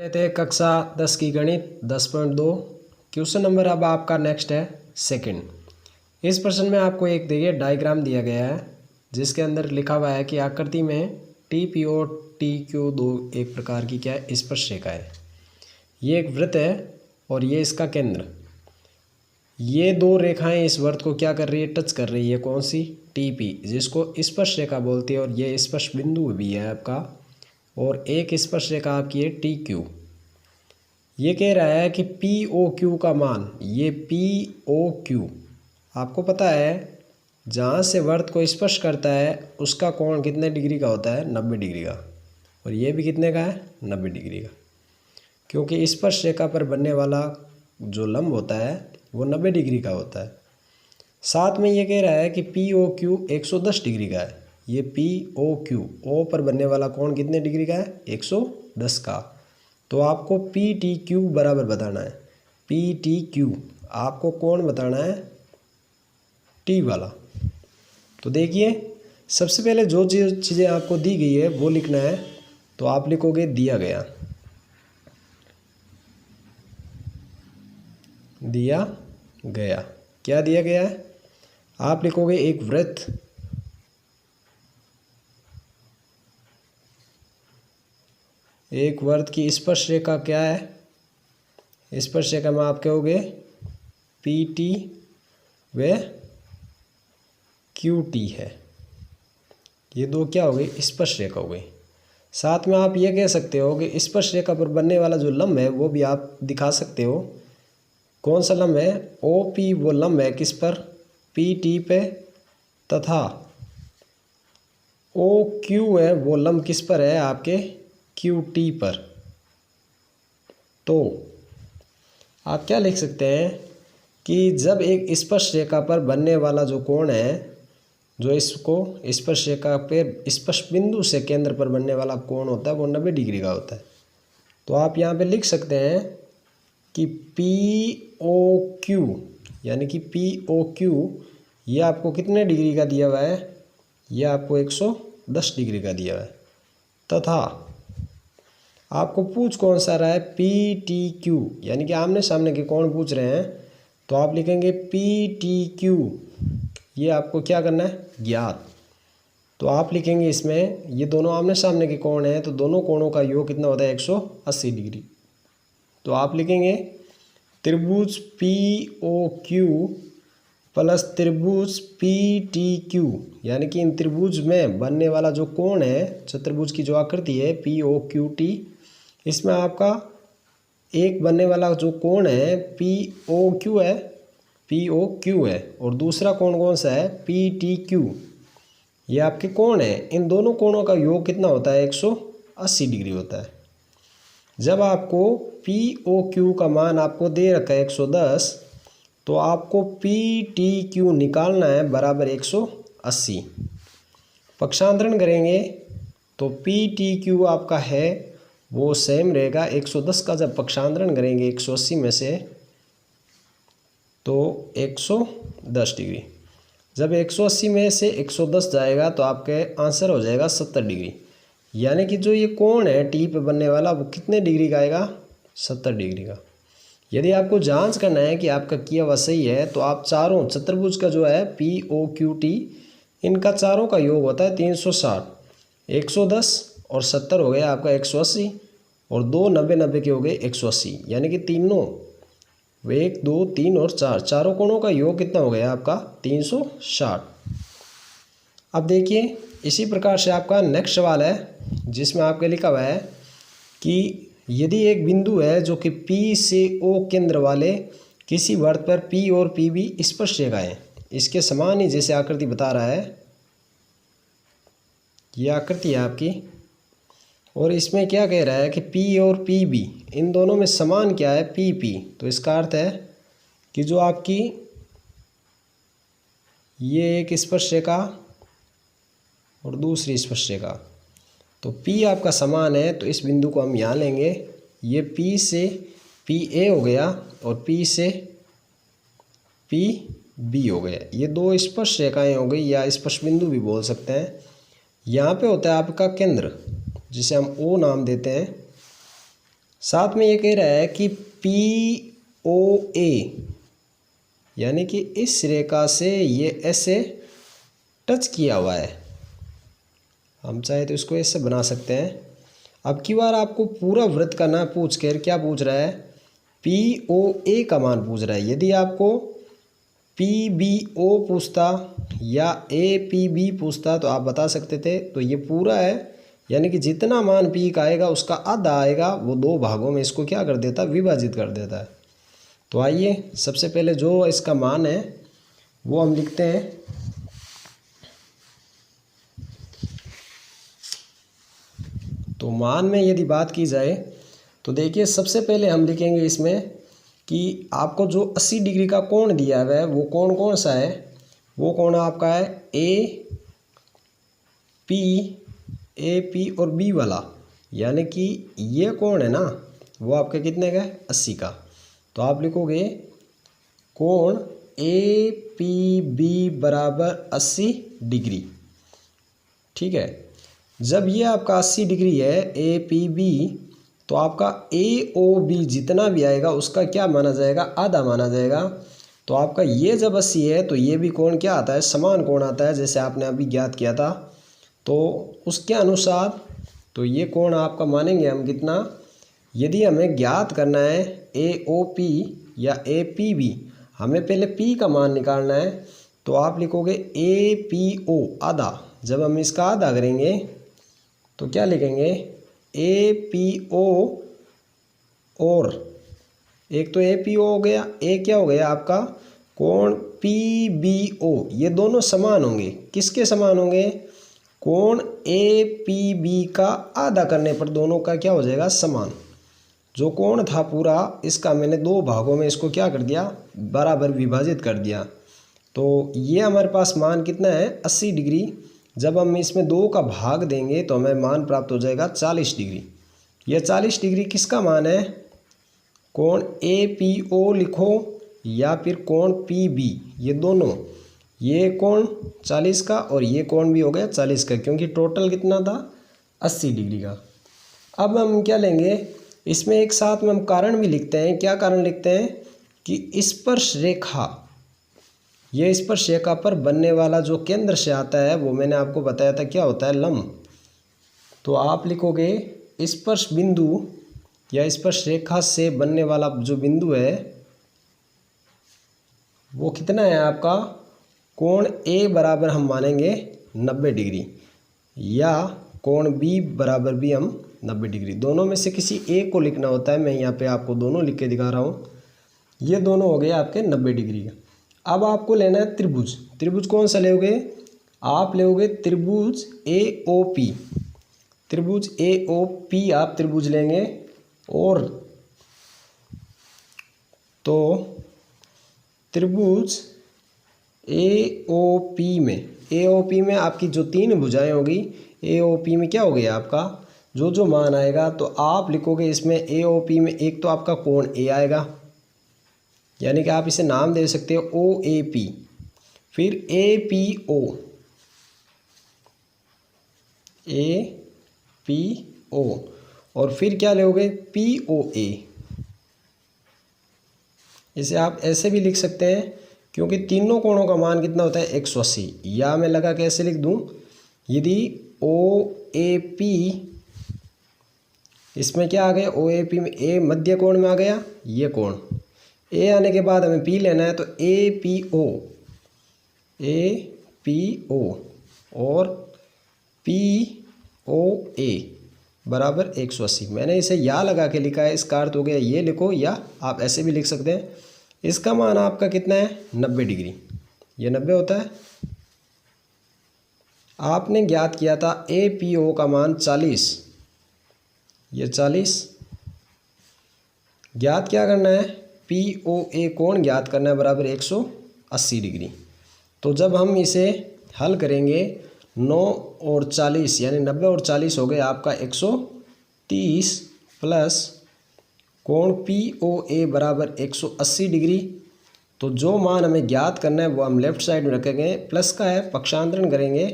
कहते हैं कक्षा 10 की गणित 10.2 क्वेश्चन नंबर अब आपका नेक्स्ट है सेकंड। इस प्रश्न में आपको एक देखिए डायग्राम दिया गया है जिसके अंदर लिखा हुआ है कि आकृति में टी पी और टी क्यू दो एक प्रकार की क्या है स्पर्शरेखा है। ये एक वृत्त है और ये इसका केंद्र। ये दो रेखाएं इस वृत्त को क्या कर रही है, टच कर रही है। कौन सी? टी पी, जिसको स्पर्शरेखा बोलती है, और ये स्पर्श बिंदु भी है आपका। और एक स्पर्शरेखा आपकी है टी क्यू। ये कह रहा है कि पी ओ क्यू का मान, ये पी ओ क्यू आपको पता है जहाँ से वृत्त को स्पर्श करता है उसका कोण कितने डिग्री का होता है? 90 डिग्री का। और ये भी कितने का है? 90 डिग्री का। क्योंकि स्पर्शरेखा पर बनने वाला जो लंब होता है वो 90 डिग्री का होता है। साथ में ये कह रहा है कि पी ओ क्यू 110 डिग्री का है। ये पी ओ क्यू, ओ पर बनने वाला कोण कितने डिग्री का है? 110 का। तो आपको पी टी क्यू बराबर बताना है। पी टी क्यू आपको कोण बताना है टी वाला। तो देखिए सबसे पहले जो चीज़ें आपको दी गई है वो लिखना है। तो आप लिखोगे दिया गया, दिया गया। क्या दिया गया है? आप लिखोगे एक वृत्त, एक वृत्त की स्पर्शरेखा क्या है? स्पर्शरेखा में आप कहोगे पी टी व क्यू टी है। ये दो क्या हो गई? स्पर्शरेखा हो गई। साथ में आप ये कह सकते हो कि स्पर्शरेखा पर बनने वाला जो लंब है वो भी आप दिखा सकते हो। कौन सा लंब है? ओ पी वो लंब है किस पर? पी टी पे। तथा ओ क्यू है वो लंब किस पर है? आपके क्यू टी पर। तो आप क्या लिख सकते हैं कि जब एक स्पर्शरेखा पर बनने वाला जो कोण है, जो इसको स्पर्शरेखा पे स्पर्श बिंदु से केंद्र पर बनने वाला कोण होता है वो 90 डिग्री का होता है। तो आप यहाँ पे लिख सकते हैं कि पी ओ क्यू, यानी कि पी ओ क्यू ये आपको कितने डिग्री का दिया हुआ है? ये आपको 110 डिग्री का दिया हुआ है। तथा आपको पूछ कौन सा रहा है? पी टी क्यू, यानी कि आमने सामने के कोण पूछ रहे हैं। तो आप लिखेंगे पी टी क्यू, ये आपको क्या करना है? ज्ञात। तो आप लिखेंगे इसमें ये दोनों आमने सामने के कोण हैं तो दोनों कोणों का योग कितना होता है? 180 डिग्री। तो आप लिखेंगे त्रिभुज पी ओ क्यू प्लस त्रिभुज पी टी क्यू, यानी कि इन त्रिभुज में बनने वाला जो कोण है, चतुर्भुज की जो आकृति है पी ओ क्यू टी, इसमें आपका एक बनने वाला जो कोण है पी ओ क्यू है, पी ओ क्यू है, और दूसरा कोण कौन सा है? P T Q. ये आपके कोण है। इन दोनों कोणों का योग कितना होता है? 180 डिग्री होता है। जब आपको पी ओ क्यू का मान आपको दे रखा है 110, तो आपको पी टी क्यू निकालना है बराबर 180। पक्षांतरण करेंगे तो पी टी क्यू आपका है वो सेम रहेगा। 110 का जब पक्षांतरण करेंगे 180 में से तो 110 डिग्री। जब 180 में से 110 जाएगा तो आपके आंसर हो जाएगा 70 डिग्री। यानी कि जो ये कोण है टी पे बनने वाला वो कितने डिग्री का आएगा? 70 डिग्री का। यदि आपको जांच करना है कि आपका किया हुआ सही है तो आप चारों चतुर्भुज का जो है पी ओ क्यू टी, इनका चारों का योग होता है 360। 110 और 70 हो गया आपका 180, और 2 90 90 के हो गए 180, यानी कि तीनों 1 2 3 और 4 चारों कोणों का योग कितना हो गया आपका? 360। अब देखिए इसी प्रकार से आपका नेक्स्ट सवाल है जिसमें आपके लिखा हुआ है कि यदि एक बिंदु है जो कि P से O केंद्र वाले किसी वृत्त पर P और PB स्पर्शरेखाएं इसके समान ही जैसे आकृति बता रहा है, ये आकृति है आपकी, और इसमें क्या कह रहा है कि P और PB इन दोनों में समान क्या है? PP। तो इसका अर्थ है कि जो आपकी ये एक स्पर्शरेखा और दूसरी स्पर्शरेखा, तो P आपका समान है तो इस बिंदु को हम यहाँ लेंगे। ये P से PA हो गया और P से PB हो गया। ये दो स्पर्शरेखाएं हो गई या स्पर्श बिंदु भी बोल सकते हैं। यहाँ पे होता है आपका केंद्र जिसे हम O नाम देते हैं। साथ में ये कह रहा है कि POA यानी कि इस रेखा से ये ऐसे टच किया हुआ है। हम चाहे तो इसको ऐसे बना सकते हैं। अब की बार आपको पूरा वृत्त का ना पूछ कर क्या पूछ रहा है, POA का मान पूछ रहा है। यदि आपको PBO पूछता या APB पूछता तो आप बता सकते थे। तो ये पूरा है, यानी कि जितना मान P का आएगा उसका आधा आएगा, वो दो भागों में इसको क्या कर देता, विभाजित कर देता है। तो आइए सबसे पहले जो इसका मान है वो हम लिखते हैं। तो मान में यदि बात की जाए तो देखिए सबसे पहले हम लिखेंगे इसमें कि आपको जो 80 डिग्री का कोण दिया हुआ है वो कोण कौन सा है, वो कोण आपका है AP और B वाला, यानी कि ये कोण है ना वो आपके कितने का है, 80 का। तो आप लिखोगे कोण APB बराबर 80 डिग्री। ठीक है, जब ये आपका 80 डिग्री है APB, तो आपका AOB जितना भी आएगा उसका क्या माना जाएगा, आधा माना जाएगा। तो आपका ये जब 80 है तो ये भी कोण क्या आता है, समान कोण आता है, जैसे आपने अभी ज्ञात किया था। तो उसके अनुसार तो ये कोण आपका मानेंगे हम कितना, यदि हमें ज्ञात करना है AOP या APB, हमें पहले P का मान निकालना है। तो आप लिखोगे APO आधा। जब हम इसका आधा करेंगे तो क्या लिखेंगे, APO और एक तो APO हो गया, एक क्या हो गया आपका कोण PBO, ये दोनों समान होंगे। किसके समान होंगे, कोण APB का आधा करने पर दोनों का क्या हो जाएगा, समान। जो कोण था पूरा इसका मैंने दो भागों में इसको क्या कर दिया, बराबर विभाजित कर दिया। तो ये हमारे पास मान कितना है, 80 डिग्री। जब हम इसमें 2 का भाग देंगे तो हमें मान प्राप्त हो जाएगा 40 डिग्री। यह 40 डिग्री किसका मान है, कोण APO लिखो या फिर कोण PB, ये दोनों, ये कोण 40 का और ये कोण भी हो गया 40 का, क्योंकि टोटल कितना था, 80 डिग्री का। अब हम क्या लेंगे, इसमें एक साथ में हम कारण भी लिखते हैं। क्या कारण लिखते हैं कि स्पर्श रेखा, ये स्पर्श रेखा पर बनने वाला जो केंद्र से आता है वो मैंने आपको बताया था क्या होता है, लंब। तो आप लिखोगे स्पर्श बिंदु या स्पर्श रेखा से बनने वाला जो बिंदु है वो कितना है आपका, कोण A बराबर हम मानेंगे 90 डिग्री या कोण B बराबर भी हम 90 डिग्री। दोनों में से किसी एक को लिखना होता है। मैं यहाँ पे आपको दोनों लिख के दिखा रहा हूँ। ये दोनों हो गए आपके 90 डिग्री का। अब आपको लेना है त्रिभुज। त्रिभुज कौन सा लोगे, आप लोगे त्रिभुज AOP। त्रिभुज AOP आप त्रिभुज लेंगे। और तो त्रिभुज AOP में आपकी जो 3 भुजाएं होगी, AOP में क्या हो गया आपका, जो मान आएगा तो आप लिखोगे इसमें AOP में एक तो आपका कोण A आएगा, यानी कि आप इसे नाम दे सकते हो OAP, फिर APO और फिर क्या लोगे POA। इसे आप ऐसे भी लिख सकते हैं क्योंकि तीनों कोणों का मान कितना होता है, 180। या मैं लगा के ऐसे लिख दूं, यदि OAP इसमें क्या आ गया, OAP में A मध्य कोण में आ गया, ये कोण A आने के बाद हमें P लेना है। तो APO और POA बराबर 180। मैंने इसे या लगा के लिखा है, इसका अर्थ हो गया ये लिखो, या आप ऐसे भी लिख सकते हैं। इसका मान आपका कितना है, 90 डिग्री। ये 90 होता है। आपने ज्ञात किया था APO का मान 40, ये 40 ज्ञात क्या करना है, POA कोण ज्ञात करना है बराबर 180 डिग्री। तो जब हम इसे हल करेंगे 9 और 40 यानी 90 और 40 हो गए आपका 130 प्लस कोण POA बराबर 180 डिग्री। तो जो मान हमें ज्ञात करना है वो हम लेफ्ट साइड में रखेंगे, प्लस का है पक्षांतरण करेंगे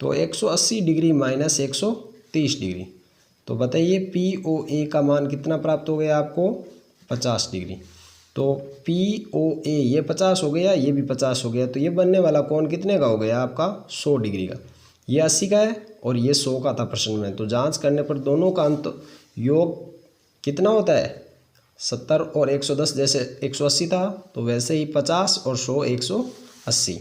तो 180 डिग्री माइनस 130 डिग्री। तो बताइए पी ओ ए का मान कितना प्राप्त हो गया आपको, 50 डिग्री। तो पी ओ ए ये 50 हो गया, ये भी 50 हो गया, तो ये बनने वाला कोण कितने का हो गया आपका, 100 डिग्री का। ये 80 का है और ये 100 का था प्रश्न में। तो जांच करने पर दोनों का अंत योग कितना होता है, 70 और 110, जैसे 180 था तो वैसे ही 50 और 100 180।